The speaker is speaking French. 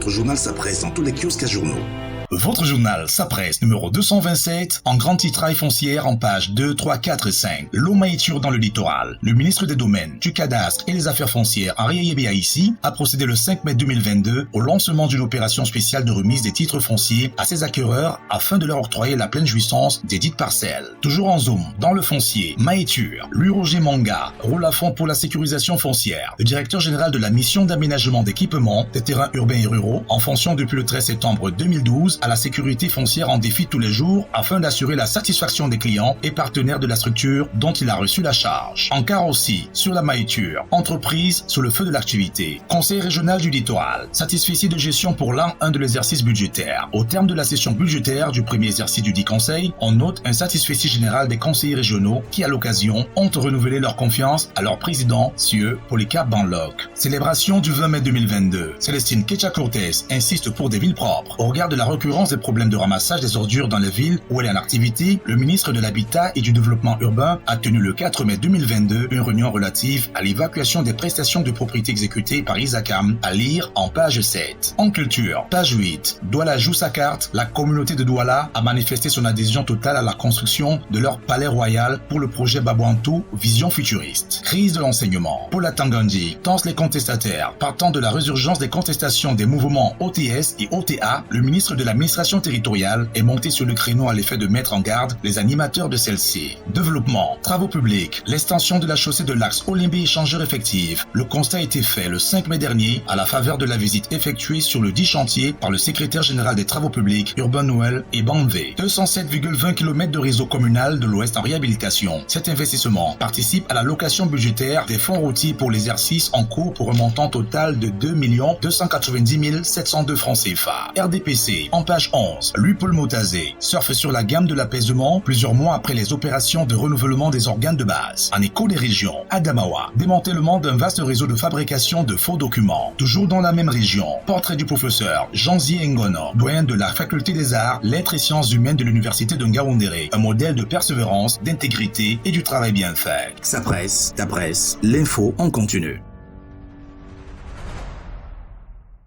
votre journal s'apprête dans tous les kiosques à journaux. Votre journal s'apprête numéro 227 en grande titraille foncière en pages 2, 3, 4 et 5. L'Omaïture dans le littoral. Le ministre des Domaines, du Cadastre et des Affaires foncières, Henri Yébéaïssi, a procédé le 5 mai 2022 au lancement d'une opération spéciale de remise des titres fonciers à ses acquéreurs afin de leur octroyer la pleine jouissance des dites parcelles. Toujours en zoom, dans le foncier, Maïture, Louis-Roger Manga roule à fond pour la sécurisation foncière. Le directeur général de la mission d'aménagement d'équipement des terrains urbains et ruraux, en fonction depuis le 13 septembre 2012, à la sécurité foncière en défi tous les jours afin d'assurer la satisfaction des clients et partenaires de la structure dont il a reçu la charge. Encore aussi, sur la Maïture, entreprise sous le feu de l'activité. Conseil régional du littoral, satisfecit de gestion pour l'an 1 de l'exercice budgétaire. Au terme de la session budgétaire du premier exercice du dit conseil, on note un satisfecit général des conseillers régionaux qui, à l'occasion, ont renouvelé leur confiance à leur président, Sieur Polycarpe Banloc. Célébration du 20 mai 2022. Célestine Ketcha-Cortez insiste pour des villes propres. Au regard de la recurrence des problèmes de ramassage des ordures dans les villes où elle est en activité, le ministre de l'Habitat et du Développement urbain a tenu le 4 mai 2022 une réunion relative à l'évacuation des prestations de propriété exécutées par Isacam, à lire en page 7. En culture, page 8. Douala joue sa carte. La communauté de Douala a manifesté son adhésion totale à la construction de leur palais royal pour le projet Babouantou, vision futuriste. Crise de l'enseignement. Paula Tangandji tense les contestataires. Partant de la résurgence des contestations des mouvements OTS et OTA, le ministre de l'administration territoriale est monté sur le créneau à l'effet de mettre en garde les animateurs de celle-ci. Développement, travaux publics, l'extension de la chaussée de l'axe Olimbe-Échangeur effective. Le constat a été fait le 5 mai dernier à la faveur de la visite effectuée sur le dit chantier par le secrétaire général des travaux publics, Urbain Noël et Banvé. 207,20 km de réseau communal de l'Ouest en réhabilitation. Cet investissement participe à la location budgétaire des fonds routiers pour l'exercice en cours pour un montant total de 2 290 702 francs CFA. RDPC, en page 11, Louis-Paul Motazé surfe sur la gamme de l'apaisement plusieurs mois après les opérations de renouvellement des organes de base. En écho des régions, Adamawa, démantèlement d'un vaste réseau de fabrication de faux documents. Toujours dans la même région, portrait du professeur Jean-Zi Ngono, doyen de la faculté des arts, lettres et sciences humaines de l'université de Ngaoundéré, un modèle de persévérance, d'intégrité et du travail bien fait. Ça presse, ta presse, l'info en continu.